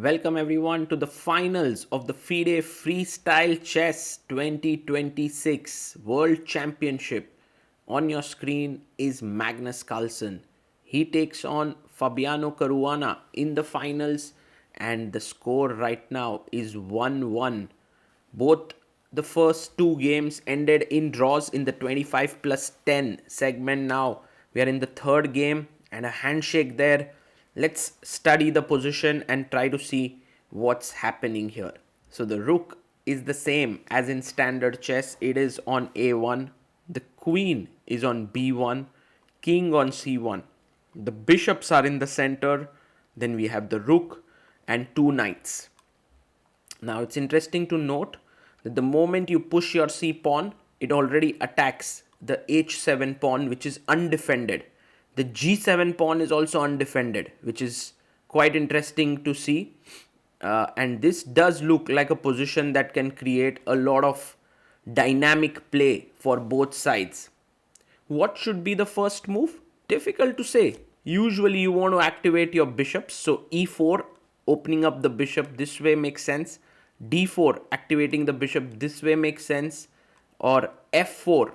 Welcome everyone to the finals of the FIDE Freestyle Chess 2026 World Championship. On your screen is Magnus Carlsen. He takes on Fabiano Caruana in the finals, and the score right now is 1-1. Both the first two games ended in draws in the 25 plus 10 segment. Now we are in the third game and a handshake there. Let's study the position and try to see what's happening here. So the rook is the same as in standard chess. It is on a1. The queen is on b1. King on c1. The bishops are in the center. Then we have the rook and two knights. Now it's interesting to note that the moment you push your c pawn, it already attacks the h7 pawn, which is undefended. The g7 pawn is also undefended, which is quite interesting to see. And this does look like a position that can create a lot of dynamic play for both sides. What should be the first move? Difficult to say. Usually you want to activate your bishops. So e4, opening up the bishop this way makes sense. d4, activating the bishop this way makes sense. Or f4,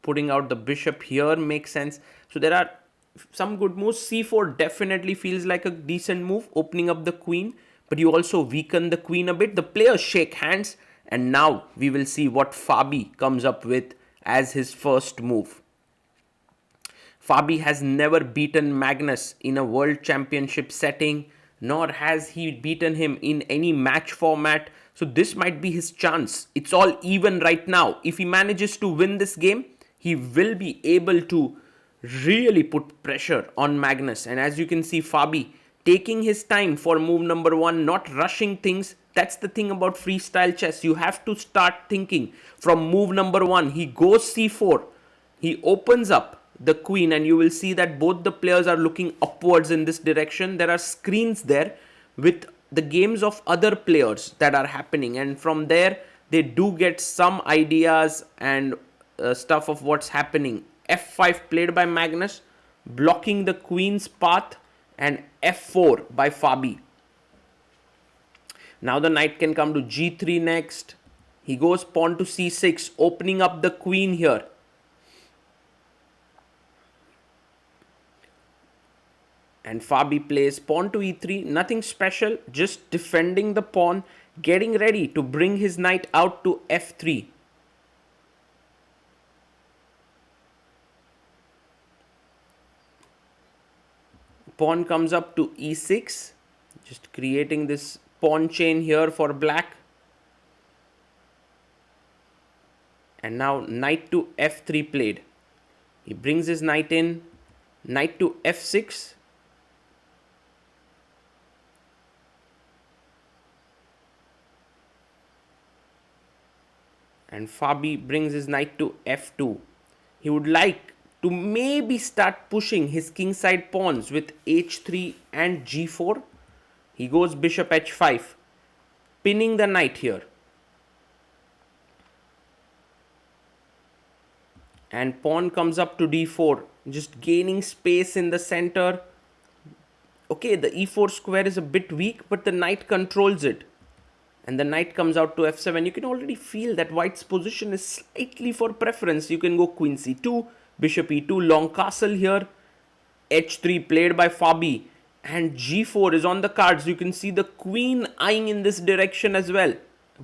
putting out the bishop here makes sense. So there are some good moves. c4 definitely feels like a decent move, opening up the queen. But you also weaken the queen a bit. The players shake hands. And now we will see what Fabi comes up with as his first move. Fabi has never beaten Magnus in a world championship setting, nor has he beaten him in any match format. So this might be his chance. It's all even right now. If he manages to win this game, he will be able to really put pressure on Magnus. And as you can see, Fabi taking his time for move number one, not rushing things. That's the thing about freestyle chess. You have to start thinking from move number one. He goes c4. He opens up the queen, and you will see that both the players are looking upwards in this direction. There are screens there with the games of other players that are happening, and from there they do get some ideas and stuff of what's happening. f5 played by Magnus, blocking the queen's path, and f4 by Fabi. Now the knight can come to g3 next. He goes pawn to c6, opening up the queen here. And Fabi plays pawn to e3, nothing special, just defending the pawn, getting ready to bring his knight out to f3. Pawn comes up to e6, just creating this pawn chain here for black. And now knight to f3 played. He brings his knight in, knight to f6. And Fabi brings his knight to f2. He would like to maybe start pushing his kingside pawns with h3 and g4. He goes bishop h5, pinning the knight here. And pawn comes up to d4, just gaining space in the center. Okay, the e4 square is a bit weak, but the knight controls it. And the knight comes out to f7. You can already feel that white's position is slightly for preference. You can go queen c2, bishop e2, long castle here. h3 played by Fabi. And g4 is on the cards. You can see the queen eyeing in this direction as well.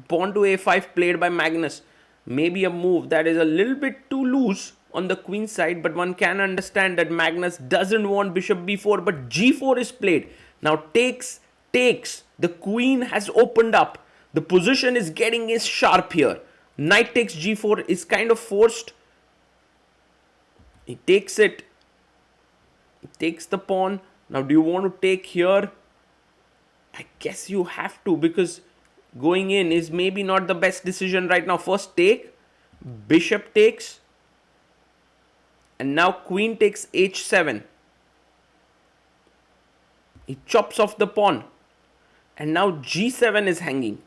Pawn to a5 played by Magnus. Maybe a move that is a little bit too loose on the queen side, but one can understand that Magnus doesn't want bishop b4, but g4 is played. Now takes. The queen has opened up. The position is getting is sharp here. Knight takes g4 is kind of forced. He takes it. He takes the pawn. Now do you want to take here? I guess you have to, because going in is maybe not the best decision right now. First take. Bishop takes. And now queen takes h7. He chops off the pawn. And now g7 is hanging.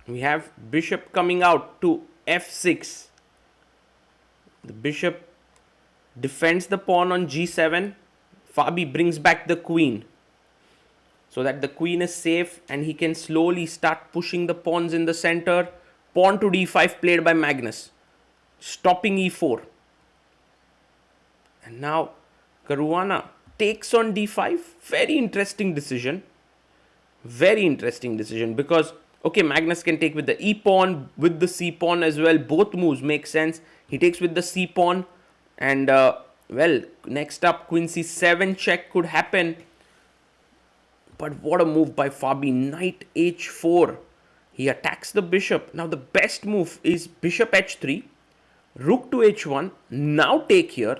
We have bishop coming out to f6. The bishop defends the pawn on g7. Fabi brings back the queen so that the queen is safe and he can slowly start pushing the pawns in the center. Pawn to d5 played by Magnus, stopping e4. And now Caruana takes on d5. Very interesting decision. Very interesting decision because, okay, Magnus can take with the e pawn, with the c pawn as well. Both moves make sense. He takes with the c pawn, and well, next up, queen c7 check could happen. But what a move by Fabi. Knight h4. He attacks the bishop. Now the best move is bishop h3, rook to h1, now take here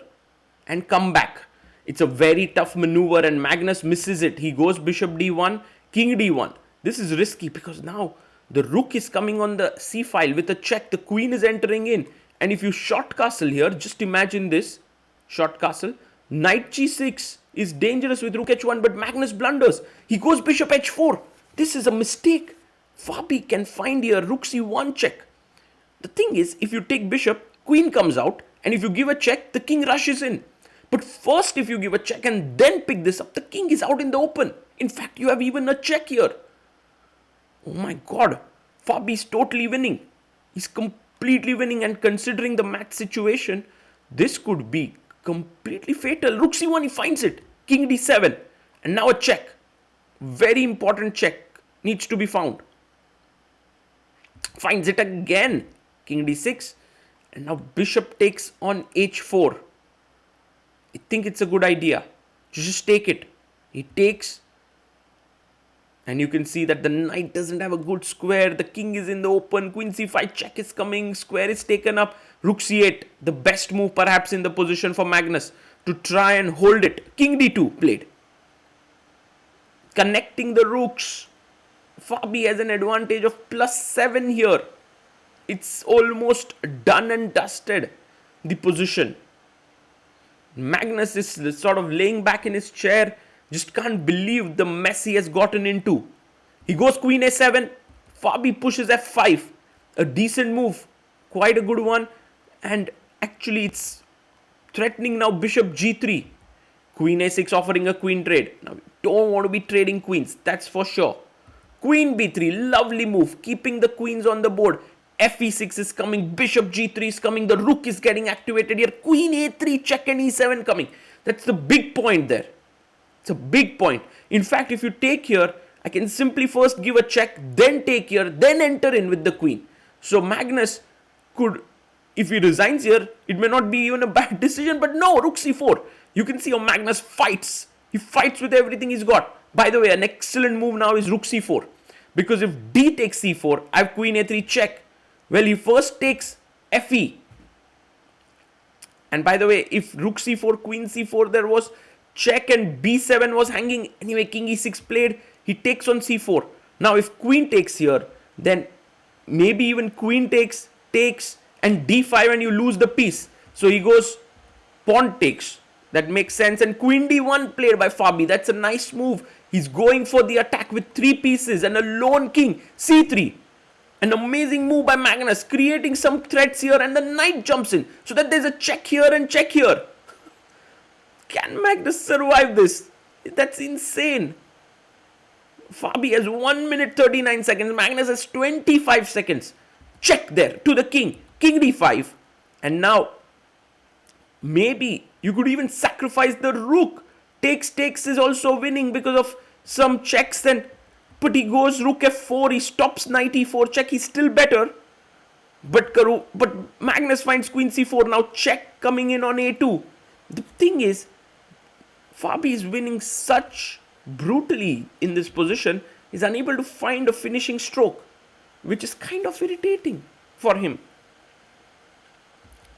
and come back. It's a very tough maneuver and Magnus misses it. He goes bishop d1, king d1. This is risky because now the rook is coming on the c file with a check. The queen is entering in. And if you short castle here, just imagine this. Short castle. Knight g6 is dangerous with rook h1, but Magnus blunders. He goes bishop h4. This is a mistake. Fabi can find here rook c1 check. The thing is, if you take bishop, queen comes out, and if you give a check, the king rushes in. But first, if you give a check and then pick this up, the king is out in the open. In fact, you have even a check here. Oh my god, Fabi is totally winning. He's completely winning, and considering the match situation, this could be completely fatal. Rook c1, he finds it. King d7, and now a check. Very important check needs to be found. Finds it again. King d6, and now bishop takes on h4. I think it's a good idea. Just take it. He takes, and you can see that the knight doesn't have a good square. The king is in the open. Queen c5 check is coming. Square is taken up. Rook c8, the best move perhaps in the position for Magnus to try and hold it. King d2 played. Connecting the rooks. Fabi has an advantage of +7 here. It's almost done and dusted, the position. Magnus is sort of laying back in his chair. Just can't believe the mess he has gotten into. He goes queen a7. Fabi pushes f5. A decent move. Quite a good one. And actually it's threatening now bishop g3. Queen a6 offering a queen trade. Now we don't want to be trading queens. That's for sure. Queen b3. Lovely move. Keeping the queens on the board. Fe6 is coming. Bishop g3 is coming. The rook is getting activated here. Queen a3 check and e7 coming. That's the big point there. It's a big point. In fact, if you take here, I can simply first give a check, then take here, then enter in with the queen. So Magnus could, if he resigns here, it may not be even a bad decision, but no, rook c4. You can see how Magnus fights. He fights with everything he's got. By the way, an excellent move now is rook c4. Because if d takes c4, I have queen a3 check. Well, he first takes fe. And by the way, if rook c4, queen c4, there was check and b7 was hanging. Anyway, king e6 played. He takes on c4. Now, if queen takes here, then maybe even queen takes, and d5 and you lose the piece. So he goes pawn takes. That makes sense. And queen d1 played by Fabi. That's a nice move. He's going for the attack with 3 pieces and a lone king. c3. An amazing move by Magnus, creating some threats here, and the knight jumps in. So that there's a check here and check here. Can Magnus survive this? That's insane. Fabi has 1 minute 39 seconds. Magnus has 25 seconds. Check there to the king. King d5. And now, maybe you could even sacrifice the rook. Takes is also winning because of some checks. But he goes rook f4. He stops knight e4 check. He's still better. But Magnus finds queen c4. Now check coming in on a2. The thing is, Fabi is winning such brutally in this position. He's unable to find a finishing stroke, which is kind of irritating for him.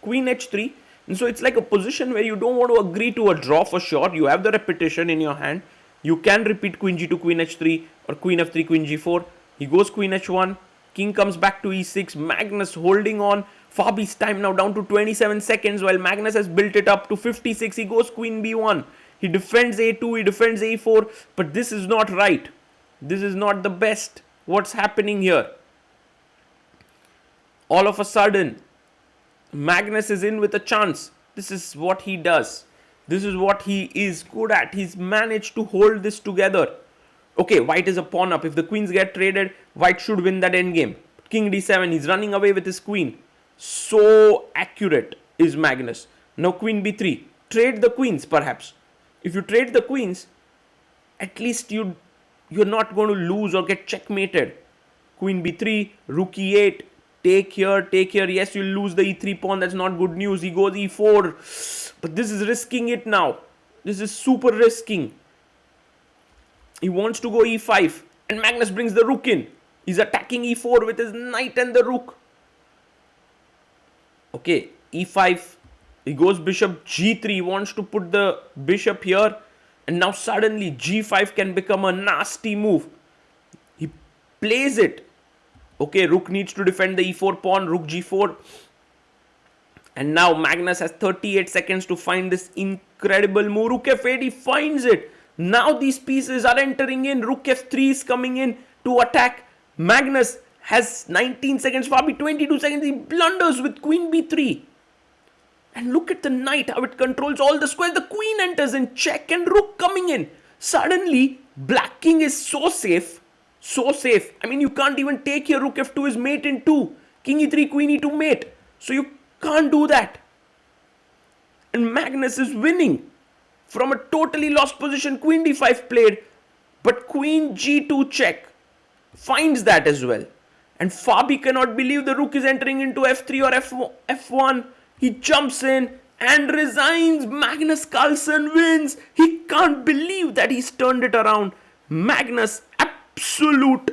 Queen h3. And so it's like a position where you don't want to agree to a draw for sure. You have the repetition in your hand. You can repeat queen g2, queen h3, or queen f3, queen g4. He goes queen h1. King comes back to e6. Magnus holding on. Fabi's time now down to 27 seconds, while Magnus has built it up to 56. He goes queen b1. He defends a2. He defends a4. But this is not right. This is not the best. What's happening here? All of a sudden, Magnus is in with a chance. This is what he does. This is what he is good at. He's managed to hold this together. Okay, white is a pawn up. If the queens get traded, white should win that endgame. King d7, he's running away with his queen. So accurate is Magnus. Now queen b3. Trade the queens, perhaps. If you trade the queens, at least you're not going to lose or get checkmated. Queen b3, rook e8. Take here, take here. Yes, you'll lose the e3 pawn. That's not good news. He goes e4. But this is risking it now. This is super risking. He wants to go e5. And Magnus brings the rook in. He's attacking e4 with his knight and the rook. Okay, e5. He goes bishop g3. He wants to put the bishop here. And now suddenly g5 can become a nasty move. He plays it. Okay, rook needs to defend the e4 pawn. Rook g4. And now Magnus has 38 seconds to find this incredible move. Rook f8, he finds it. Now these pieces are entering in. Rook f3 is coming in to attack. Magnus has 19 seconds. Fabi 22 seconds. He blunders with queen b3. And look at the knight, how it controls all the squares. The queen enters in check and rook coming in. Suddenly, black king is so safe. So safe. I mean, you can't even take your rook f2 is mate in 2. King e3, queen e2 mate. So you can't do that. And Magnus is winning. From a totally lost position, queen d5 played. But queen g2 check. Finds that as well. And Fabi cannot believe the rook is entering into f3 or f1. He jumps in and resigns. Magnus Carlsen wins. He can't believe that he's turned it around. Magnus, absolute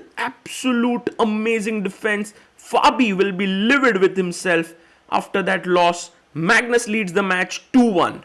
amazing defense. Fabi will be livid with himself after that loss. Magnus leads the match 2-1.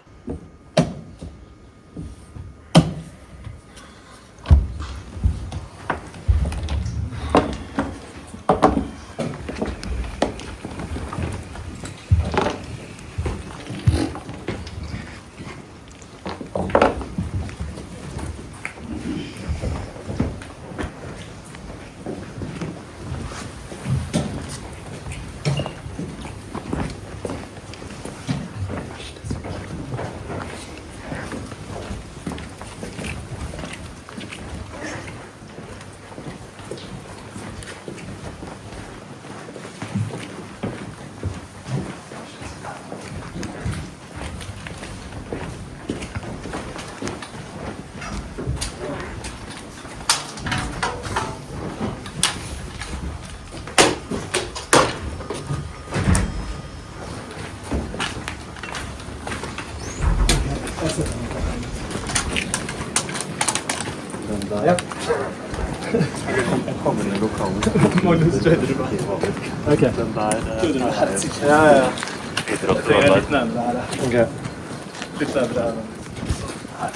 Ja. Jeg kommer inn i lokalet. Magnus, tøyder du bare? Ok. Den der... Tøyder du bare? Ja. Jeg trenger litt nærmere her. Ok. Litt nærmere her.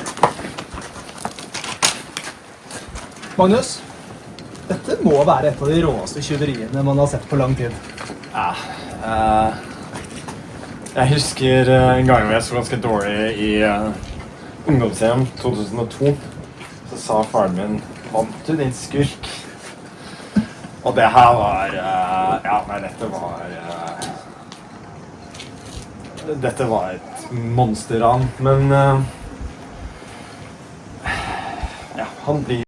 Magnus, dette må være et av de råeste tjuveriene man har sett på lang tid. Ja. Jeg husker en gang hvor jeg så ganske dårlig i ungdomshjem 2002. Så sa faren min, vant du din skurk? Og det her var, dette var et monsterran, men ja, han blir